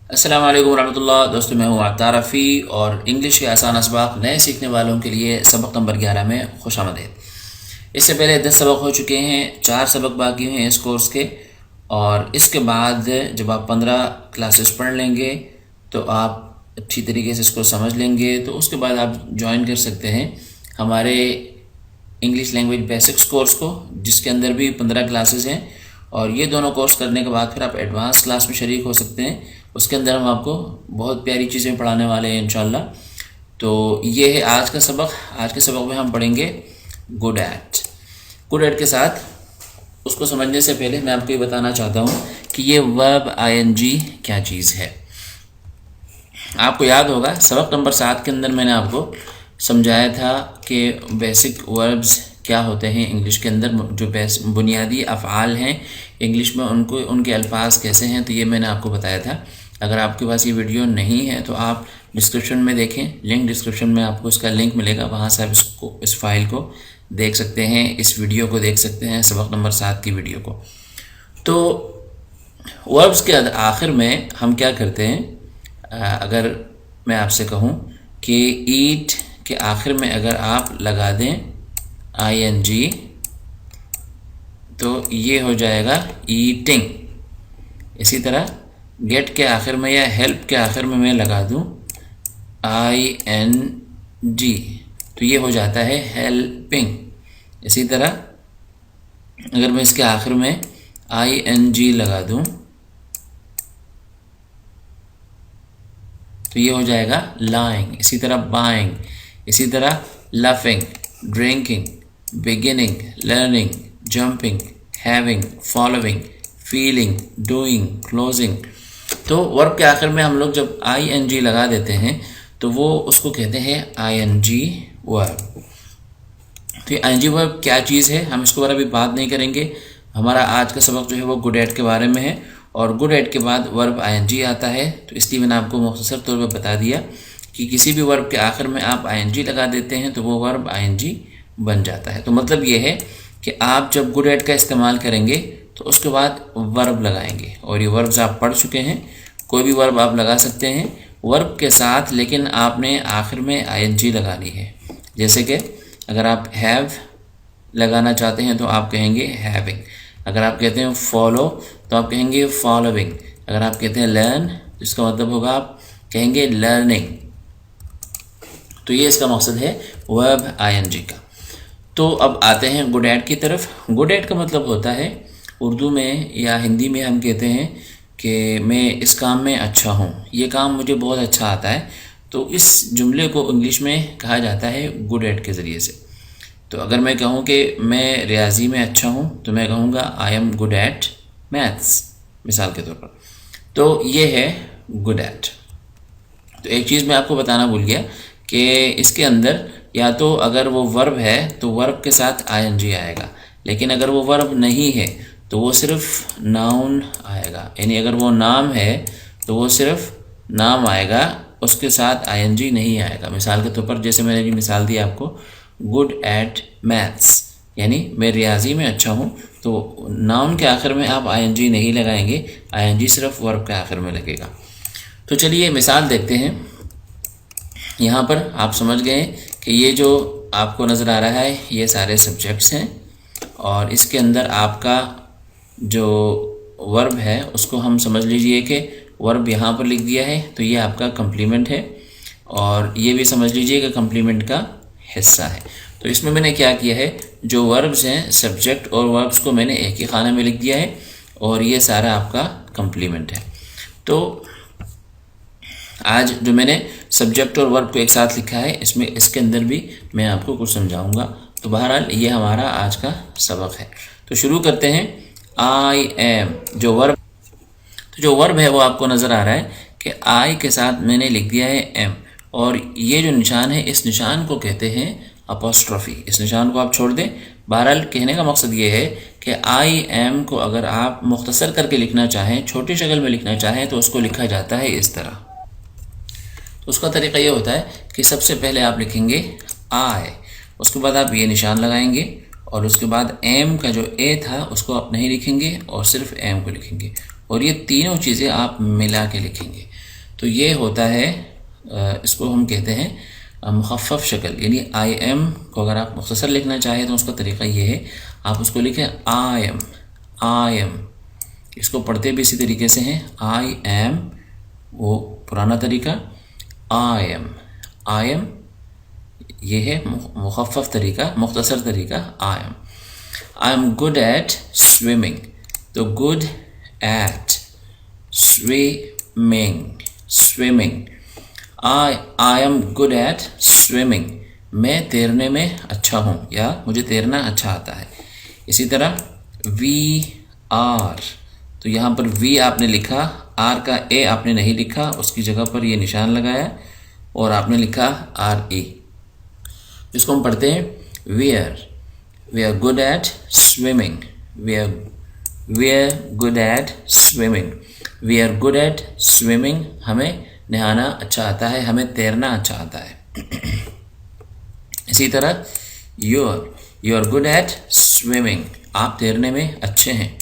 अस्सलाम वालेकुम रहमतुल्लाह। दोस्तों, मैं हूँ अतार रफ़ी और इंग्लिश के आसान असबाक नए सीखने वालों के लिए सबक नंबर 11 में खुश आमदीद। इससे पहले 10 सबक हो चुके हैं, 4 सबक बाकी हैं इस कोर्स के। और इसके बाद जब आप 15 क्लासेस पढ़ लेंगे तो आप अच्छी तरीके से इसको समझ लेंगे, तो उसके बाद आप ज्वाइन कर सकते हैं हमारे इंग्लिश लैंग्वेज बेसिक्स कोर्स को, जिसके अंदर भी 15 क्लासेस हैं। और ये दोनों कोर्स करने के बाद फिर आप एडवांस क्लास में शरीक हो सकते हैं। उसके अंदर हम आपको बहुत प्यारी चीज़ें पढ़ाने वाले हैं इंशाल्लाह। तो ये है आज का सबक। आज के सबक में हम पढ़ेंगे गुड एट। गुड एट के साथ उसको समझने से पहले मैं आपको ये बताना चाहता हूँ कि ये वर्ब आईएनजी क्या चीज़ है। आपको याद होगा सबक नंबर 7 के अंदर मैंने आपको समझाया था कि बेसिक वर्ब्स क्या होते हैं इंग्लिश के अंदर, जो बुनियादी अफ़आल हैं इंग्लिश में उनको उनके अल्फाज कैसे हैं। तो ये मैंने आपको बताया था। अगर आपके पास ये वीडियो नहीं है तो आप डिस्क्रिप्शन में देखें, लिंक डिस्क्रिप्शन में आपको इसका लिंक मिलेगा, वहाँ से आप इस फाइल को देख सकते हैं, इस वीडियो को देख सकते हैं, सबक नंबर 7 की वीडियो को। तो वर्ब्स के आखिर में हम क्या करते हैं, अगर मैं आपसे कहूँ कि ईट के आखिर में अगर आप लगा दें आईएनजी तो ये हो जाएगा ईटिंग। इसी तरह गेट के आखिर में या हेल्प के आखिर में मैं लगा दूं आईएनजी तो ये हो जाता है हेल्पिंग। इसी तरह अगर मैं इसके आखिर में आईएनजी लगा दूं तो ये हो जाएगा लाइंग। इसी तरह बाइंग, इसी तरह laughing, drinking, beginning, learning, jumping, having, following, feeling, doing, closing. तो वर्ब के आखिर में हम लोग जब आईएनजी लगा देते हैं तो वो उसको कहते हैं आईएनजी वर्ब। तो ये आईएनजी वर्ब क्या चीज़ है हम इसको अभी बात नहीं करेंगे। हमारा आज का सबक जो है वो गुड एट के बारे में है और गुड एट के बाद वर्ब आईएनजी आता है। तो इसलिए मैंने आपको मुख्तसर तौर पर बता दिया कि किसी भी वर्ब के आखिर में आप आईएनजी लगा देते हैं तो वो वर्ब आईएनजी बन जाता है। तो मतलब ये है कि आप जब गुड एट का इस्तेमाल करेंगे तो उसके बाद वर्ब लगाएंगे। और ये वर्ब्स आप पढ़ चुके हैं, कोई भी वर्ब आप लगा सकते हैं वर्ब के साथ, लेकिन आपने आखिर में आईएनजी लगानी है। जैसे कि अगर आप हैव लगाना चाहते हैं तो आप कहेंगे हैविंग। अगर आप कहते हैं फॉलो तो आप कहेंगे फॉलोइंग। अगर आप कहते हैं लर्न तो इसका मतलब होगा आप कहेंगे लर्निंग। तो ये इसका मकसद है वर्ब आईएनजी का। तो अब आते हैं गुड एट की तरफ। गुड एट का मतलब होता है उर्दू में या हिंदी में हम कहते हैं कि मैं इस काम में अच्छा हूँ, ये काम मुझे बहुत अच्छा आता है। तो इस जुमले को इंग्लिश में कहा जाता है गुड एट के ज़रिए से। तो अगर मैं कहूँ कि मैं रियाजी में अच्छा हूँ तो मैं कहूँगा आई एम गुड एट मैथ्स, मिसाल के तौर पर। तो ये है गुड एट। तो एक चीज़ मैं आपको बताना भूल गया कि इसके अंदर या तो अगर वो वर्ब है तो वर्ब के साथ आईएनजी आएगा, लेकिन अगर वो वर्ब नहीं है तो वो सिर्फ नाउन आएगा। यानी अगर वो नाम है तो वो सिर्फ नाम आएगा, उसके साथ आईएनजी नहीं आएगा। मिसाल के तौर पर जैसे मैंने जी मिसाल दी आपको गुड एट मैथ्स, यानी मैं रियाजी में अच्छा हूँ, तो नाउन के आखिर में आप आईएनजी नहीं लगाएंगे, आईएनजी सिर्फ वर्ब के आखिर में लगेगा। तो चलिए मिसाल देखते हैं। यहाँ पर आप समझ गए कि ये जो आपको नज़र आ रहा है ये सारे सब्जेक्ट्स हैं और इसके अंदर आपका जो वर्ब है उसको हम समझ लीजिए कि वर्ब यहाँ पर लिख दिया है तो ये आपका कम्प्लीमेंट है और ये भी समझ लीजिए कि कम्प्लीमेंट का हिस्सा है। तो इसमें मैंने क्या किया है, जो वर्ब्स हैं सब्जेक्ट और वर्ब्स को मैंने एक ही खाने में लिख दिया है और ये सारा आपका कम्प्लीमेंट है। तो आज जो मैंने सब्जेक्ट और वर्ब को एक साथ लिखा है इसमें इसके अंदर भी मैं आपको कुछ समझाऊंगा। तो बहरहाल ये हमारा आज का सबक है। तो शुरू करते हैं। आई एम जो वर्ब, तो जो वर्ब है वो आपको नज़र आ रहा है कि आई के साथ मैंने लिख दिया है एम और ये जो निशान है इस निशान को कहते हैं अपोस्ट्रोफी। इस निशान को आप छोड़ दें। बहरहाल कहने का मकसद ये है कि आई एम को अगर आप मुख्तसर करके लिखना चाहें, छोटी शक्ल में लिखना चाहें तो उसको लिखा जाता है इस तरह। तो उसका तरीका ये होता है कि सबसे पहले आप लिखेंगे आई, उसके बाद आप ये निशान लगाएंगे और उसके बाद एम का जो ए था उसको आप नहीं लिखेंगे और सिर्फ एम को लिखेंगे और ये तीनों चीज़ें आप मिला के लिखेंगे। तो ये होता है इसको हम कहते हैं मुखफ़फ़ शक्ल, यानी आई एम को अगर आप मुख्तसर लिखना चाहें तो उसका तरीक़ा ये है, आप उसको लिखें आई एम। इसको पढ़ते भी इसी तरीके से हैं, आई एम वो पुराना तरीका, आई एम ये है मुखफ़फ़ तरीका, मुख्तसर तरीका I am good at swimming. तो good at swimming I am good at swimming, मैं तैरने में अच्छा हूँ या मुझे तैरना अच्छा आता है। इसी तरह वी आर, तो यहाँ पर वी आपने लिखा, आर का ए आपने नहीं लिखा, उसकी जगह पर ये निशान लगाया और आपने लिखा आर ए, जिसको हम पढ़ते हैं we are good at swimming, we are good at swimming, we are good at swimming, हमें नहाना अच्छा आता है, हमें तैरना अच्छा आता है। इसी तरह you are good at swimming, आप तैरने में अच्छे हैं,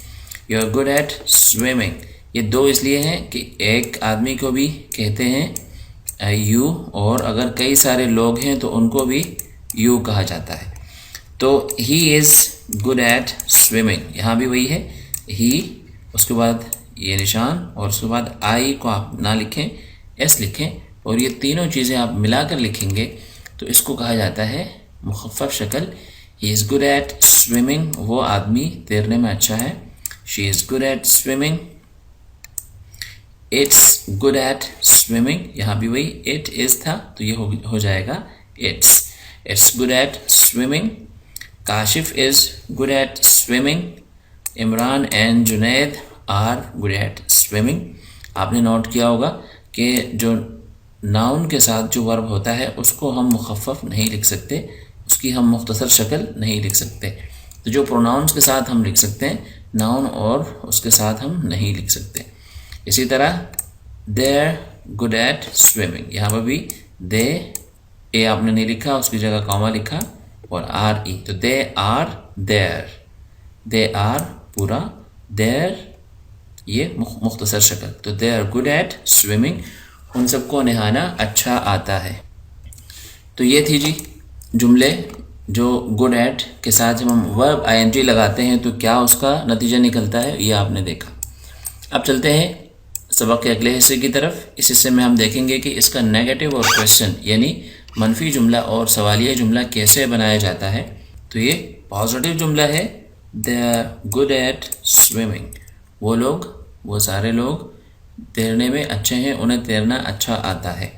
you are good at swimming. ये दो इसलिए हैं कि एक आदमी को भी कहते हैं यू, और अगर कई सारे लोग हैं तो उनको भी यू कहा जाता है। तो he is good at swimming, यहाँ भी वही है, ही उसके बाद ये निशान और उसके बाद आई को आप ना लिखें, एस लिखें, और ये तीनों चीज़ें आप मिलाकर लिखेंगे तो इसको कहा जाता है मुखफ़फ़ शक्ल। He is good at swimming, वो आदमी तैरने में अच्छा है। She is good at swimming, it's good at swimming, यहाँ भी वही इट इज़ था तो ये हो जाएगा it's good at swimming. Kashif is good at swimming, Imran and Junaid are good at swimming. आपने नोट किया होगा कि जो नाउन के साथ जो वर्ब होता है उसको हम मुखफ़फ़ नहीं लिख सकते, उसकी हम मुख्तसर शक्ल नहीं लिख सकते। तो जो प्रोनाउंस के साथ हम लिख सकते हैं, नाउन और उसके साथ हम नहीं लिख सकते। इसी तरह देयर गुड एट स्विमिंग, यहाँ पर भी दे ए आपने नहीं लिखा, उसकी जगह कॉमा लिखा और आर ई, तो दे आर पूरा, देयर ये मुख्तसर शक्ल, तो they are good at swimming, उन सबको नहाना अच्छा आता है। तो ये थी जी जुमले जो गुड एट के साथ जब हम वर्ब आईएनजी लगाते हैं तो क्या उसका नतीजा निकलता है, ये आपने देखा। अब चलते हैं सबक के अगले हिस्से की तरफ। इस हिस्से में हम देखेंगे कि इसका नेगेटिव और क्वेश्चन यानी मनफी जुमला और सवालिया जुमला कैसे बनाया जाता है। तो ये पॉजिटिव जुमला है, they are good at swimming, वो सारे लोग तैरने में अच्छे हैं, उन्हें तैरना अच्छा आता है।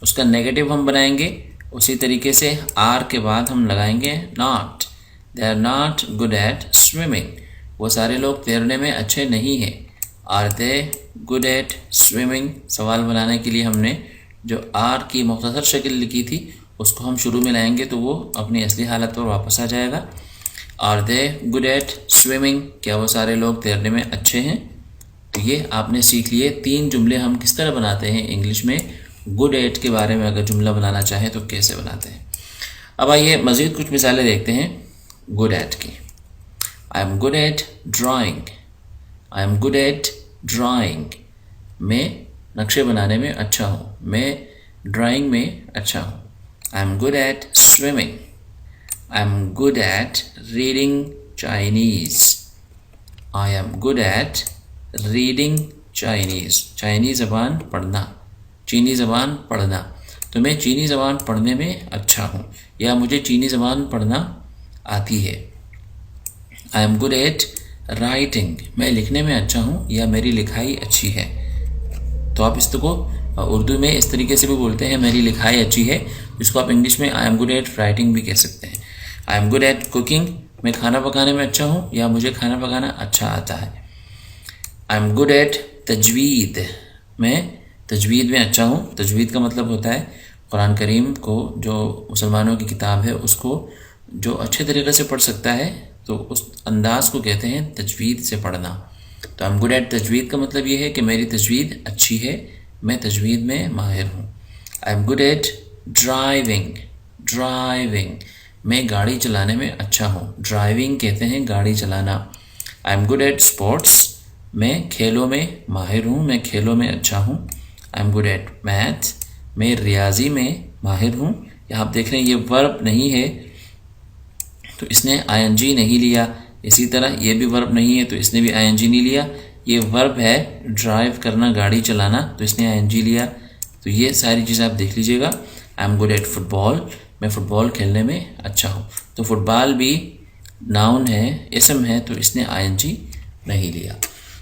उसका नेगेटिव हम बनाएंगे उसी तरीके से, आर के बाद हम लगाएंगे not, they are not good at swimming, वो सारे लोग तैरने में अच्छे नहीं हैं। Are they good at swimming, सवाल बनाने के लिए हमने जो आर की मुख्तसर शक्ल लिखी थी उसको हम शुरू में लाएंगे तो वो अपनी असली हालत पर वापस आ जाएगा। Are they good at swimming, क्या वो सारे लोग तैरने में अच्छे हैं। तो ये आपने सीख लिए 3 जुमले हम किस तरह बनाते हैं इंग्लिश में, गुड एट के बारे में अगर जुमला बनाना चाहें तो कैसे बनाते हैं। अब आइए मज़ीद कुछ मिसालें देखते हैं गुड एट की। आई am good at drawing, I am good at drawing, मैं नक्शे बनाने में अच्छा हूँ, मैं ड्राइंग में अच्छा हूँ। आई am good at swimming, I am good eight reading Chinese, I am good eight reading Chinese, Chinese ज़बान पढ़ना, चीनी ज़बान पढ़ना, तो मैं चीनी ज़बान पढ़ने में अच्छा हूँ या मुझे चीनी ज़बान पढ़ना आती है। आई एम गुड एट राइटिंग, मैं लिखने में अच्छा हूँ या मेरी लिखाई अच्छी है। तो आप इसको उर्दू में इस तरीके से भी बोलते हैं, मेरी लिखाई अच्छी है, जिसको आप इंग्लिश में आई एम गुड एट राइटिंग भी कह सकते हैं। आई एम गुड एट कुकिंग, मैं खाना पकाने में अच्छा हूँ या मुझे खाना पकाना अच्छा आता है। आई एम गुड एट तजवीद, मैं तजवीद में अच्छा हूँ। तजवीद का मतलब होता है कुरान करीम को, जो मुसलमानों की किताब है उसको जो अच्छे तरीके से पढ़ सकता है तो उस अंदाज़ को कहते हैं तजवीद से पढ़ना। तो आई एम गुड एट तजवीद का मतलब ये है कि मेरी तजवीद अच्छी है, मैं तजवीद में माहिर हूँ। आई am good eight driving, driving, मैं गाड़ी चलाने में अच्छा हूँ। ड्राइविंग कहते हैं गाड़ी चलाना। आई एम गुड एट स्पोर्ट्स, मैं खेलों में माहिर हूँ, मैं खेलों में अच्छा हूँ। आई एम गुड एट मैथ, मैं रियाजी में माहिर हूँ। यहाँ आप देख रहे हैं ये वर्ब नहीं है तो इसने आईएनजी नहीं लिया। इसी तरह ये भी वर्ब नहीं है तो इसने भी आईएनजी नहीं लिया। ये वर्ब है ड्राइव करना, गाड़ी चलाना, तो इसने आईएनजी लिया। तो ये सारी चीज़ें आप देख लीजिएगा। आई एम गुड एट फुटबॉल, मैं फुटबॉल खेलने में अच्छा हूँ। तो फुटबॉल भी नाउन है, इसम है, तो इसने आईएनजी नहीं लिया।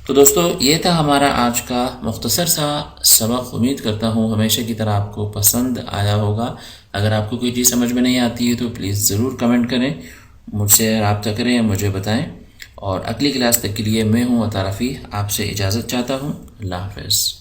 तो दोस्तों ये था हमारा आज का मुख्तसर सा सबक। उम्मीद करता हूँ हमेशा की तरह आपको पसंद आया होगा। अगर आपको कोई चीज़ समझ में नहीं आती है तो प्लीज़ ज़रूर कमेंट करें, मुझसे रब्ता करें या मुझे बताएं। और अगली क्लास तक के लिए मैं हूँ अता रफ़ी, आपसे इजाज़त चाहता हूँ। अल्लाह हाफ़िज़।